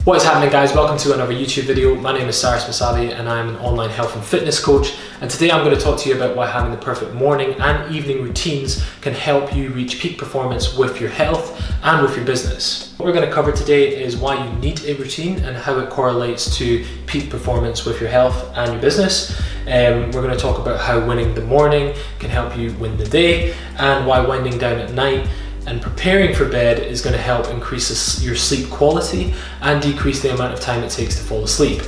What is happening, guys? Welcome to another YouTube video. My name is Cyrus Moosavi and I'm an online health and fitness coach, and today I'm going to talk to you about why having the perfect morning and evening routines can help you reach peak performance with your health and with your business. What we're going to cover today is why you need a routine and how it correlates to peak performance with your health and your business. We're going to talk about how winning the morning can help you win the day, and why winding down at night and preparing for bed is going to help increase your sleep quality and decrease the amount of time it takes to fall asleep.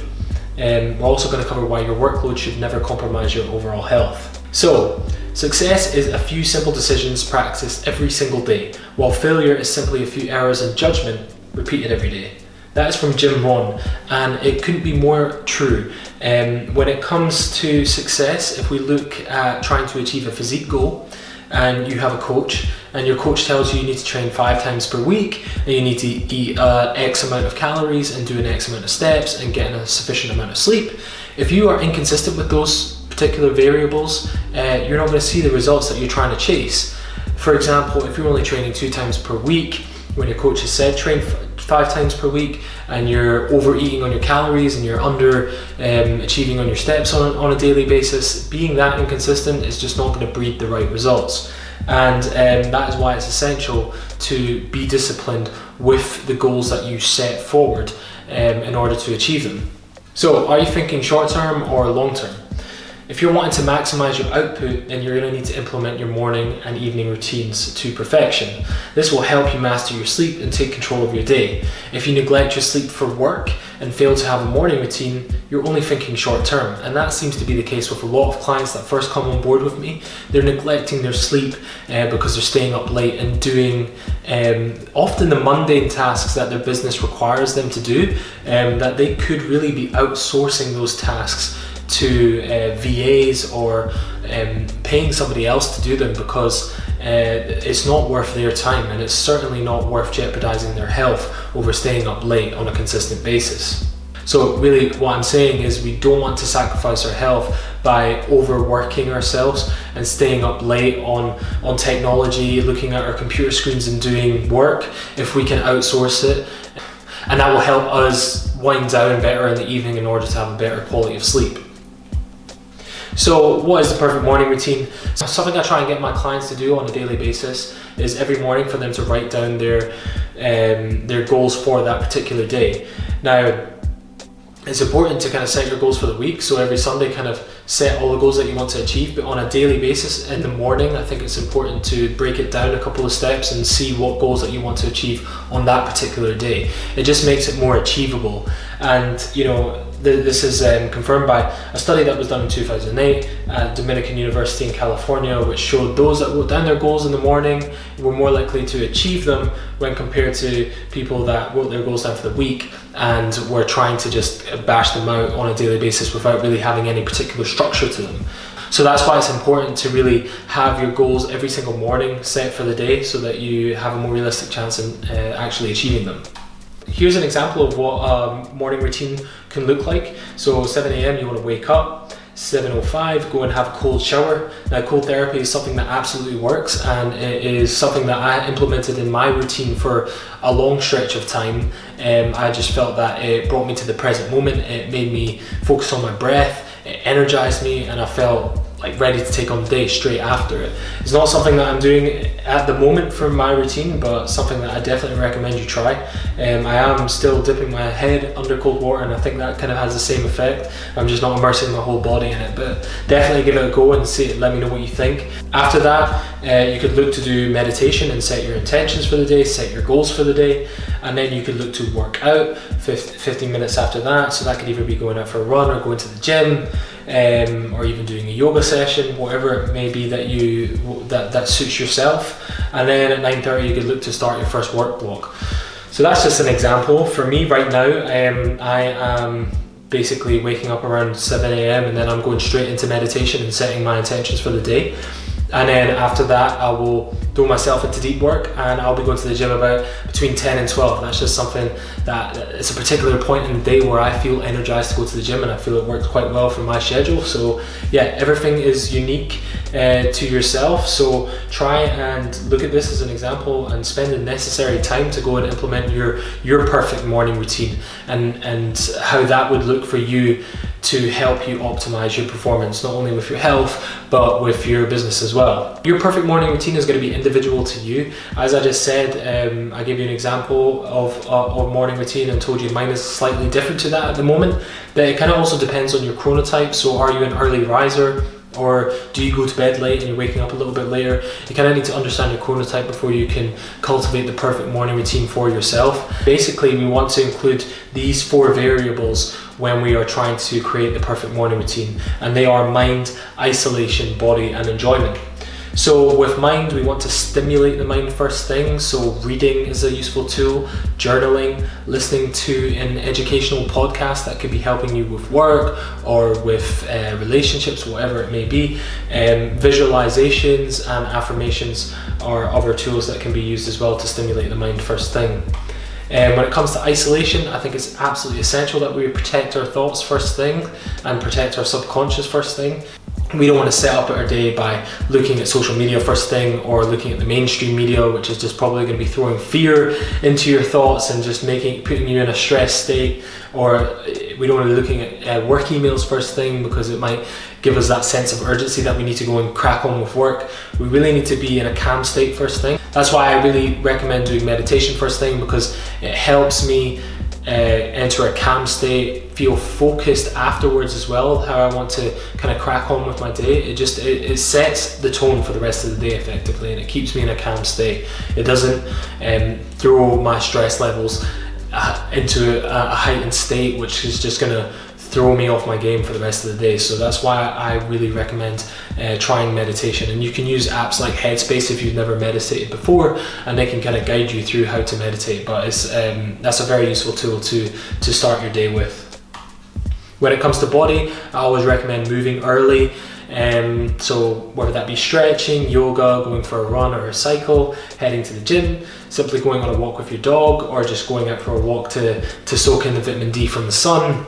We're also going to cover why your workload should never compromise your overall health. So, success is a few simple decisions practiced every single day, while failure is simply a few errors in judgment repeated every day. That is from Jim Rohn, and it couldn't be more true. When it comes to success, if we look at trying to achieve a physique goal, and you have a coach, and your coach tells you you need to train 5 times per week, and you need to eat X amount of calories and do an X amount of steps and get a sufficient amount of sleep. If you are inconsistent with those particular variables, you're not going to see the results that you're trying to chase. For example, if you're only training 2 times per week, when your coach has said train 5 times per week, and you're overeating on your calories and you're under achieving on your steps on a daily basis, being that inconsistent is just not going to breed the right results. And that is why it's essential to be disciplined with the goals that you set forward in order to achieve them. So, are you thinking short term or long term? If you're wanting to maximize your output, then you're going to need to implement your morning and evening routines to perfection. This will help you master your sleep and take control of your day. If you neglect your sleep for work and fail to have a morning routine, you're only thinking short term, and that seems to be the case with a lot of clients that first come on board with me. They're neglecting their sleep because they're staying up late and doing often the mundane tasks that their business requires them to do, that they could really be outsourcing those tasks to VAs or paying somebody else to do them, because it's not worth their time, and it's certainly not worth jeopardizing their health over staying up late on a consistent basis. So really what I'm saying is we don't want to sacrifice our health by overworking ourselves and staying up late on technology, looking at our computer screens and doing work, if we can outsource it. And that will help us wind down better in the evening in order to have a better quality of sleep. So what is the perfect morning routine? Something I try and get my clients to do on a daily basis is every morning for them to write down their goals for that particular day. Now, it's important to kind of set your goals for the week, so every Sunday kind of set all the goals that you want to achieve, but on a daily basis in the morning, I think it's important to break it down a couple of steps and see what goals that you want to achieve on that particular day. It just makes it more achievable. And you know, this is confirmed by a study that was done in 2008 at Dominican University in California, which showed those that wrote down their goals in the morning were more likely to achieve them when compared to people that wrote their goals down for the week and were trying to just bash them out on a daily basis without really having any particular structure to them. So that's why it's important to really have your goals every single morning set for the day, so that you have a more realistic chance in actually achieving them. Here's an example of what a morning routine can look like. So 7 a.m. you want to wake up, 7:05 go and have a cold shower. Now, cold therapy is something that absolutely works, and it is something that I implemented in my routine for a long stretch of time. I just felt that it brought me to the present moment, it made me focus on my breath, it energized me, and I felt like ready to take on the day straight after it. It's not something that I'm doing at the moment for my routine, but something that I definitely recommend you try. I am still dipping my head under cold water, and I think that kind of has the same effect. I'm just not immersing my whole body in it, but definitely give it a go and see. Let me know what you think. After that, you could look to do meditation and set your intentions for the day, set your goals for the day, and then you could look to work out 15 minutes after that. So that could either be going out for a run or going to the gym, or even doing a yoga session, whatever it may be that suits yourself. And then at 9:30 you could look to start your first work block. So that's just an example. For me right now, I am basically waking up around 7 a.m. and then I'm going straight into meditation and setting my intentions for the day. And then after that, I will throw myself into deep work, and I'll be going to the gym about between 10 and 12. And that's just something that it's a particular point in the day where I feel energized to go to the gym, and I feel it worked quite well for my schedule. So yeah, everything is unique to yourself. So try and look at this as an example and spend the necessary time to go and implement your perfect morning routine, and how that would look for you to help you optimize your performance, not only with your health, but with your business as well. Your perfect morning routine is going to be individual to you. As I just said, I gave you an example of morning routine and told you mine is slightly different to that at the moment. That it kind of also depends on your chronotype. So are you an early riser, or do you go to bed late and you're waking up a little bit later? You kind of need to understand your chronotype before you can cultivate the perfect morning routine for yourself. Basically, we want to include these 4 variables when we are trying to create the perfect morning routine, and they are mind, isolation, body, and enjoyment. So with mind, we want to stimulate the mind first thing. So reading is a useful tool, journaling, listening to an educational podcast that could be helping you with work or with relationships, whatever it may be. Visualizations and affirmations are other tools that can be used as well to stimulate the mind first thing. When it comes to isolation, I think it's absolutely essential that we protect our thoughts first thing and protect our subconscious first thing. We don't want to set up our day by looking at social media first thing, or looking at the mainstream media, which is just probably going to be throwing fear into your thoughts and just putting you in a stressed state. Or we don't want to be looking at work emails first thing, because it might give us that sense of urgency that we need to go and crack on with work. We really need to be in a calm state first thing. That's why I really recommend doing meditation first thing, because it helps me enter a calm state, feel focused afterwards as well, how I want to kind of crack on with my day. It sets the tone for the rest of the day effectively, and it keeps me in a calm state. It doesn't throw my stress levels into a heightened state, which is just going to throw me off my game for the rest of the day. So that's why I really recommend trying meditation. And you can use apps like Headspace if you've never meditated before, and they can kind of guide you through how to meditate. But that's a very useful tool to start your day with. When it comes to body, I always recommend moving early. So whether that be stretching, yoga, going for a run or a cycle, heading to the gym, simply going on a walk with your dog, or just going out for a walk to soak in the vitamin D from the sun.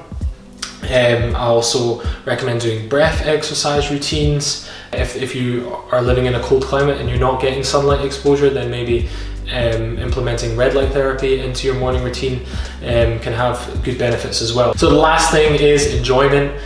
I also recommend doing breath exercise routines. If you are living in a cold climate and you're not getting sunlight exposure, then maybe implementing red light therapy into your morning routine can have good benefits as well. So the last thing is enjoyment.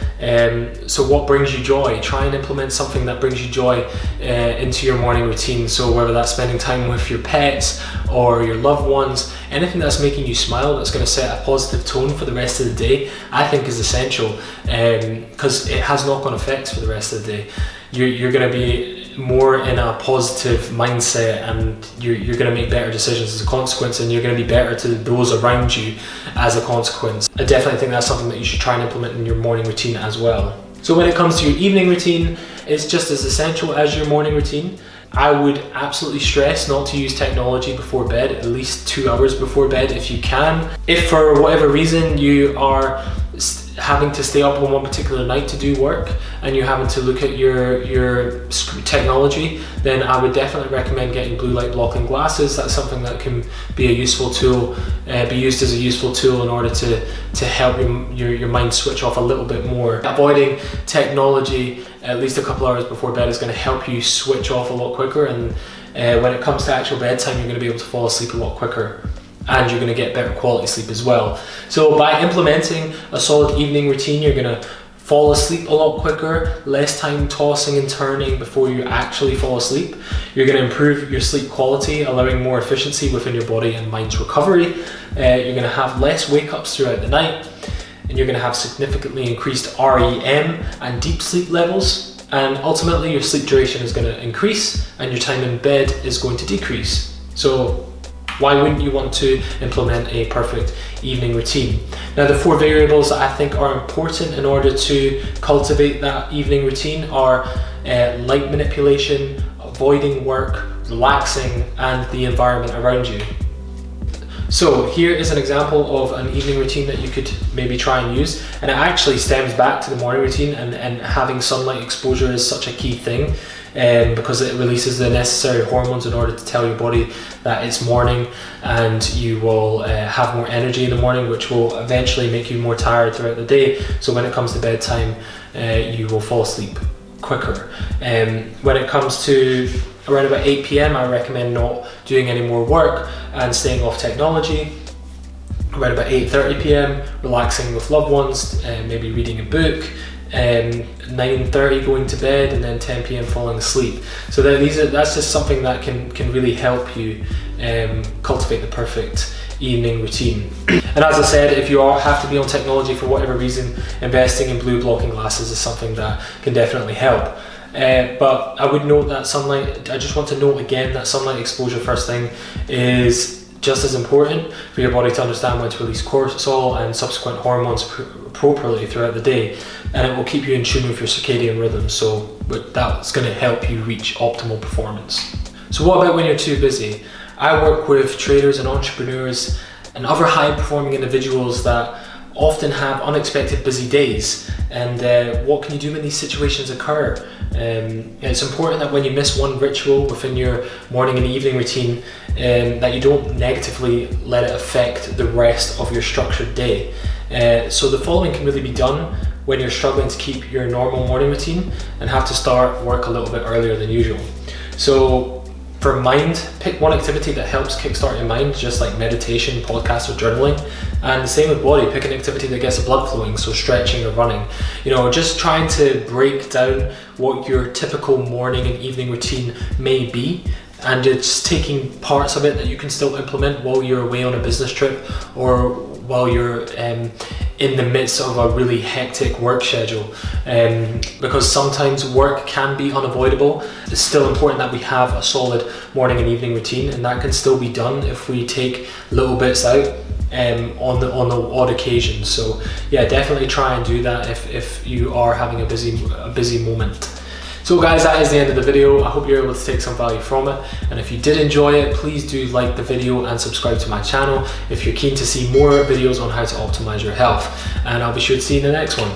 So what brings you joy? Try and implement something that brings you joy into your morning routine. So whether that's spending time with your pets or your loved ones, anything that's making you smile, that's going to set a positive tone for the rest of the day, I think is essential, because it has knock-on effects for the rest of the day. You're going to be more in a positive mindset, and you're going to make better decisions as a consequence, and you're going to be better to those around you as a consequence. I definitely think that's something that you should try and implement in your morning routine as well. So when it comes to your evening routine, it's just as essential as your morning routine. I would absolutely stress not to use technology before bed, at least 2 hours before bed if you can. If for whatever reason you are having to stay up on one particular night to do work and you're having to look at your technology, then I would definitely recommend getting blue light blocking glasses. That's something that can be a useful tool, be used as a useful tool in order to help your mind switch off a little bit more. Avoiding technology at least a couple hours before bed is going to help you switch off a lot quicker, and when it comes to actual bedtime, you're going to be able to fall asleep a lot quicker, and you're going to get better quality sleep as well. So by implementing a solid evening routine, you're going to fall asleep a lot quicker, less time tossing and turning before you actually fall asleep. You're going to improve your sleep quality, allowing more efficiency within your body and mind's recovery. You're going to have less wake-ups throughout the night, and you're going to have significantly increased REM and deep sleep levels. And ultimately, your sleep duration is going to increase, and your time in bed is going to decrease. So why wouldn't you want to implement a perfect evening routine? Now, the 4 variables that I think are important in order to cultivate that evening routine are light manipulation, avoiding work, relaxing, and the environment around you. So here is an example of an evening routine that you could maybe try and use, and it actually stems back to the morning routine, and having sunlight exposure is such a key thing. because it releases the necessary hormones in order to tell your body that it's morning, and you will have more energy in the morning, which will eventually make you more tired throughout the day. So when it comes to bedtime, you will fall asleep quicker. When it comes to around about 8 p.m, I recommend not doing any more work and staying off technology. Around about 8:30 p.m, relaxing with loved ones, maybe reading a book. 9:30 going to bed, and then 10 p.m. falling asleep. So that's just something that can really help you cultivate the perfect evening routine. And as I said, if you have to be on technology for whatever reason, investing in blue blocking glasses is something that can definitely help. But I would note that I just want to note again that sunlight exposure first thing is just as important for your body to understand when to release cortisol and subsequent hormones appropriately throughout the day, and it will keep you in tune with your circadian rhythm, so that's going to help you reach optimal performance. So what about when you're too busy? I work with traders and entrepreneurs and other high performing individuals that often have unexpected busy days, and what can you do when these situations occur? It's important that when you miss one ritual within your morning and evening routine, that you don't negatively let it affect the rest of your structured day. So the following can really be done when you're struggling to keep your normal morning routine and have to start work a little bit earlier than usual. So for mind, pick one activity that helps kickstart your mind, just like meditation, podcast, or journaling. And the same with body, pick an activity that gets the blood flowing, so stretching or running. Just trying to break down what your typical morning and evening routine may be, and just taking parts of it that you can still implement while you're away on a business trip, or while you're in the midst of a really hectic work schedule. Because sometimes work can be unavoidable, it's still important that we have a solid morning and evening routine, and that can still be done if we take little bits out on the odd occasion. So yeah, definitely try and do that if you are having a busy moment. So guys, that is the end of the video. I hope you're able to take some value from it, and if you did enjoy it, please do like the video and subscribe to my channel if you're keen to see more videos on how to optimize your health, and I'll be sure to see you in the next one.